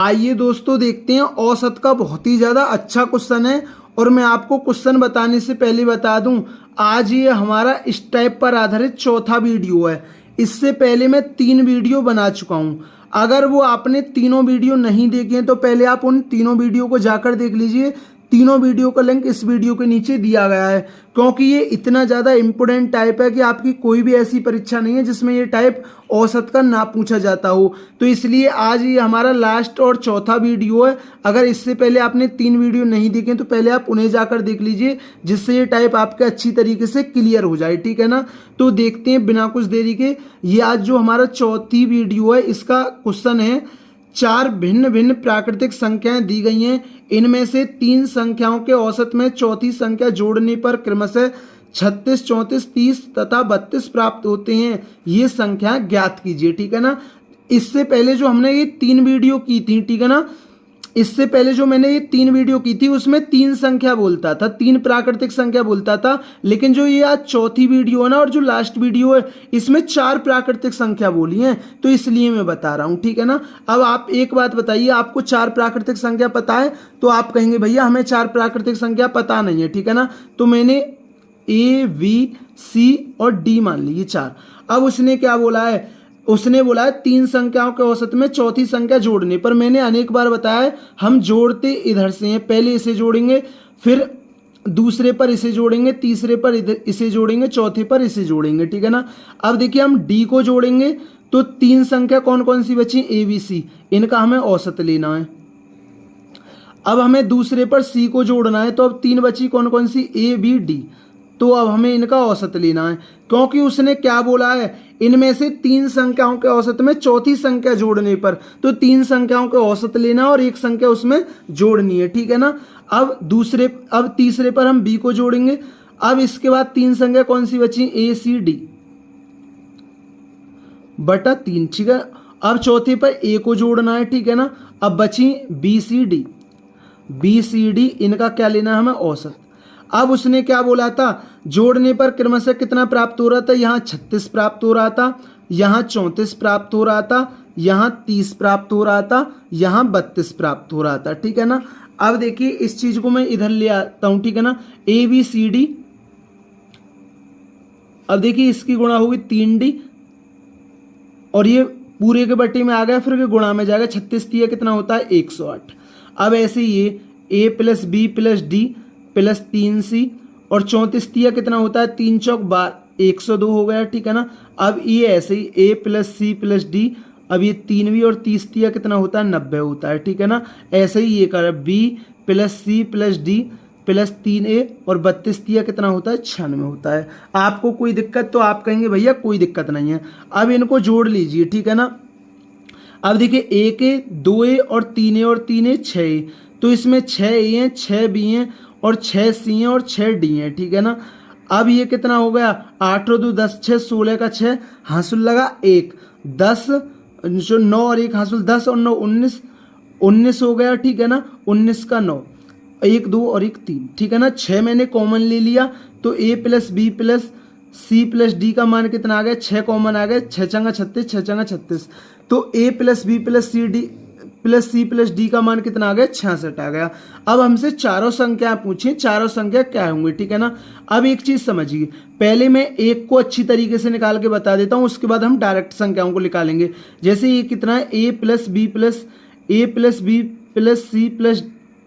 आइए दोस्तों देखते हैं औसत का बहुत ही ज़्यादा अच्छा क्वेश्चन है। और मैं आपको क्वेश्चन बताने से पहले बता दूं, आज ये हमारा इस टाइप पर आधारित चौथा वीडियो है। इससे पहले मैं 3 वीडियो बना चुका हूं। अगर वो आपने तीनों वीडियो नहीं देखे हैं तो पहले आप उन तीनों वीडियो को जाकर देख लीजिए। तीनों वीडियो का लिंक इस वीडियो के नीचे दिया गया है, क्योंकि ये इतना ज़्यादा इम्पोर्टेंट टाइप है कि आपकी कोई भी ऐसी परीक्षा नहीं है जिसमें ये टाइप औसत का ना पूछा जाता हो। तो इसलिए आज ये हमारा लास्ट और चौथा वीडियो है। अगर इससे पहले आपने 3 वीडियो नहीं देखे तो पहले आप उन्हें जाकर देख लीजिए, जिससे ये टाइप आपके अच्छी तरीके से क्लियर हो जाए, ठीक है ना। तो देखते हैं बिना कुछ देरी के, ये आज जो हमारा चौथी वीडियो है इसका क्वेश्चन है। 4 भिन्न भिन्न प्राकृतिक संख्याएं दी गई हैं। इनमें से 3 संख्याओं के औसत में चौथी संख्या जोड़ने पर क्रमशः 36, 34, 30 तथा 32 प्राप्त होते हैं। ये संख्या ज्ञात कीजिए, ठीक है ना। इससे पहले जो हमने ये 3 वीडियो की थी, ठीक है ना, इससे पहले जो मैंने ये 3 वीडियो की थी उसमें 3 संख्या बोलता था, 3 प्राकृतिक संख्या बोलता था। लेकिन जो ये आज चौथी वीडियो है ना और जो लास्ट वीडियो है इसमें 4 प्राकृतिक संख्या बोली हैं, तो इसलिए मैं बता रहा हूं, ठीक है ना। अब आप एक बात बताइए, आपको 4 प्राकृतिक संख्या पता है? तो आप कहेंगे भैया हमें 4 प्राकृतिक संख्या पता नहीं है, ठीक है ना। तो मैंने ए, बी, सी और डी मान ली, ये 4। अब उसने क्या बोला है? उसने बोला है 3 संख्याओं के औसत में चौथी संख्या जोड़ने पर। मैंने अनेक बार बताया है हम जोड़ते इधर से हैं। पहले इसे जोड़ेंगे, फिर दूसरे पर इसे जोड़ेंगे, तीसरे पर इधर इसे जोड़ेंगे, चौथे पर इसे जोड़ेंगे, ठीक है ना। अब देखिए हम डी को जोड़ेंगे तो 3 संख्या कौन कौन सी बची? ए, बी, सी। इनका हमें औसत लेना है। अब हमें दूसरे पर सी को जोड़ना है, तो अब 3 बची कौन कौन सी? ए, बी, डी। तो अब हमें इनका औसत लेना है, क्योंकि उसने क्या बोला है? इनमें से 3 संख्याओं के औसत में चौथी संख्या जोड़ने पर। तो 3 संख्याओं के औसत लेना और एक संख्या उसमें जोड़नी है, ठीक है ना। अब तीसरे पर हम बी को जोड़ेंगे। अब इसके बाद 3 संख्या कौन सी बची? ए, सी, डी बटा 3, ठीक है। अब चौथे पर ए को जोड़ना है, ठीक है ना। अब बची बी, सी, डी। बी, सी, डी इनका क्या लेना है हमें? औसत। अब उसने क्या बोला था? जोड़ने पर क्रमशः कितना प्राप्त हो रहा था? यहाँ 36 प्राप्त हो रहा था, यहाँ 34 प्राप्त हो रहा था, यहाँ 30 प्राप्त हो रहा था, यहाँ 32 प्राप्त हो रहा था, ठीक है ना। अब देखिए इस चीज को मैं इधर ले आता हूं, ठीक है ना। ए, बी, सी, डी। अब देखिए इसकी गुणा होगी 3D और ये पूरे के बट्टे में आ गया, फिर गुणा में जाएगा। 36 दिया कितना होता है? 108। अब ऐसे ये A plus B plus D plus 3C और 34 दिया कितना होता है? 3 चौक 12, 102 हो गया, ठीक है ना। अब ये ऐसे ही ए प्लस सी प्लस डी, अब ये 3B और 30 दिया कितना होता है? 90 होता है, ठीक है ना। ऐसे ही ये कर B plus C plus D plus 3A और 32 दिया कितना होता है? 96 होता है। आपको कोई दिक्कत? तो आप कहेंगे भैया कोई दिक्कत नहीं है। अब इनको जोड़ लीजिए, ठीक है ना। अब देखिए 1A, 2A और 3A और 3A 6A, तो इसमें 6A हैं, 6B हैं और 6C हैं और 6D हैं, ठीक है ना। अब ये कितना हो गया? 8 और 2 10, 6 16 का 6 हासिल लगा 1, 10 जो 9 और 1 हासिल 10 और 9 19, 19 हो गया, ठीक है ना। 19 का 9, 1 2 और 1 3, ठीक है ना। 6 मैंने कॉमन ले लिया, तो A plus B plus C plus D का मान कितना आ गया? 6 कॉमन आ गया। 6 चंगा 36, 6 चंगा 36। तो A plus B plus C D plus C plus D का मान कितना आ गया? 66 आ गया। अब हमसे चारों संख्या पूछे, चारों संख्या क्या होंगी, ठीक है ना। अब एक चीज समझिए, पहले मैं एक को अच्छी तरीके से निकाल के बता देता हूं, उसके बाद हम डायरेक्ट संख्याओं को निकालेंगे। जैसे ये कितना है? A plus B plus C plus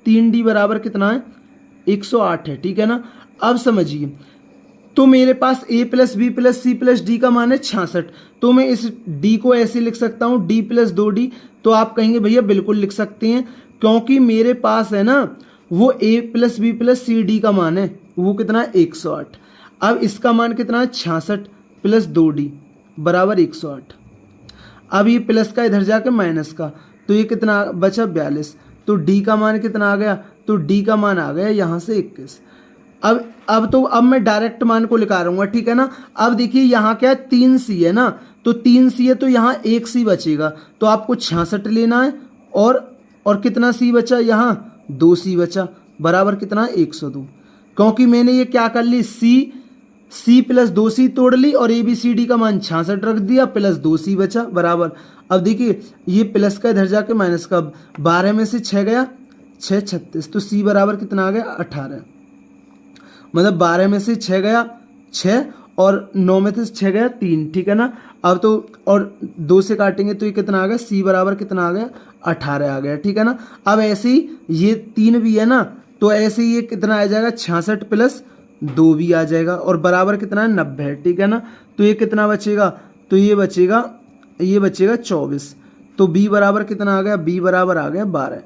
3D बराबर कितना है? 108 है, ठीक है ना। अब समझिए, तो मेरे पास A plus B plus C plus D का मान है 66, तो मैं इस डी को ऐसे लिख सकता हूँ डी प्लस 2D। तो आप कहेंगे भैया बिल्कुल लिख सकते हैं, क्योंकि मेरे पास है ना वो A plus B plus C D का मान है, वो कितना है? 108। अब इसका मान कितना है? 66 प्लस 2D बराबर 108। अब ये प्लस का इधर जाके माइनस का, तो ये कितना बचा? 42। तो डी का मान कितना आ गया? तो डी का मान आ गया यहाँ से 21। अब मैं डायरेक्ट मान को लिखा रहूंगा, ठीक है ना। अब देखिए यहाँ क्या है? 3C है ना, तो 3C है तो यहाँ 1C बचेगा, तो आपको 66 लेना है। और कितना C बचा? यहाँ 2C बचा, बराबर कितना? 102। क्योंकि मैंने ये क्या कर ली? C प्लस 2C तोड़ ली और ABCD का मान 66 रख दिया, प्लस 2C बचा बराबर। अब देखिए ये प्लस का इधर जाके माइनस का, 12 में से 6 गया 6 36, तो सी बराबर कितना आ गया 18। मतलब 12 में से 6 गया 6 और 9 में से 6 गया 3, ठीक है ना। अब तो और 2 से काटेंगे तो ये कितना आ गया, सी बराबर कितना आ गया 18 आ गया, ठीक है ना। अब ऐसे ही ये 3 भी है ना, तो ऐसे ही ये कितना आ जाएगा 66 प्लस 2 भी आ जाएगा और बराबर कितना है 90, ठीक है ना। तो ये कितना बचेगा, तो ये बचेगा 24। तो बी बराबर कितना आ गया, बी बराबर आ गया 12।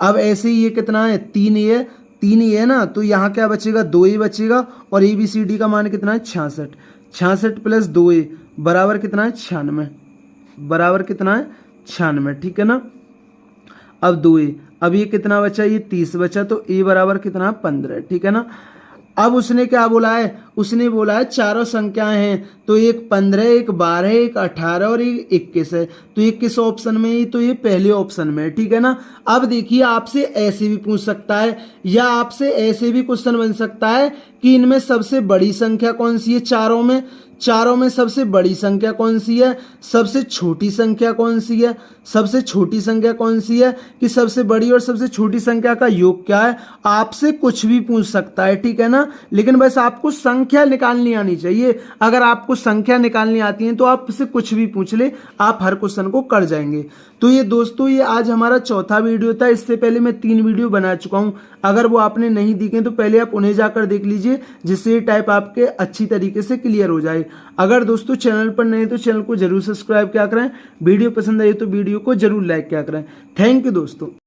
अब ऐसे ही ये कितना है 3 ये है ना, तो यहाँ क्या बचेगा 2 ए बचेगा और ए बी सी डी का मान कितना है 66 प्लस 2 ए बराबर कितना है 96, बराबर कितना है 96, ठीक है ना। अब 2 ए, अब ये कितना बचा, ये 30 बचा, तो ए बराबर कितना 15, ठीक है ना। अब उसने क्या बोला है, उसने बोला है चारों संख्याएं हैं, तो एक 15, एक 12, एक 18 और एक 21 है। तो ये किस ऑप्शन में है, तो ये पहले ऑप्शन में है, ठीक है ना। अब देखिए आपसे ऐसे भी पूछ सकता है या आपसे ऐसे भी क्वेश्चन बन सकता है कि इनमें सबसे बड़ी संख्या कौन सी है, चारों में सबसे बड़ी संख्या कौन सी है, सबसे छोटी संख्या कौन सी है, सबसे छोटी संख्या कौन सी है, कि सबसे बड़ी और सबसे छोटी संख्या का योग क्या है। आपसे कुछ भी पूछ सकता है, ठीक है ना। लेकिन बस आपको संख्या निकालनी आनी चाहिए। अगर आपको संख्या निकालनी आती है तो आपसे कुछ भी पूछ ले, आप हर क्वेश्चन को कर जाएंगे। तो ये दोस्तों ये आज हमारा चौथा वीडियो था। इससे पहले मैं 3 वीडियो बना चुका हूं, अगर वो आपने नहीं देखे तो पहले आप उन्हें जाकर देख लीजिए, जिससे ये टाइप आपके अच्छी तरीके से क्लियर हो जाए। अगर दोस्तों चैनल पर नए तो चैनल को जरूर सब्सक्राइब किया करें, वीडियो पसंद आई तो वीडियो को जरूर लाइक किया करें। थैंक यू दोस्तों।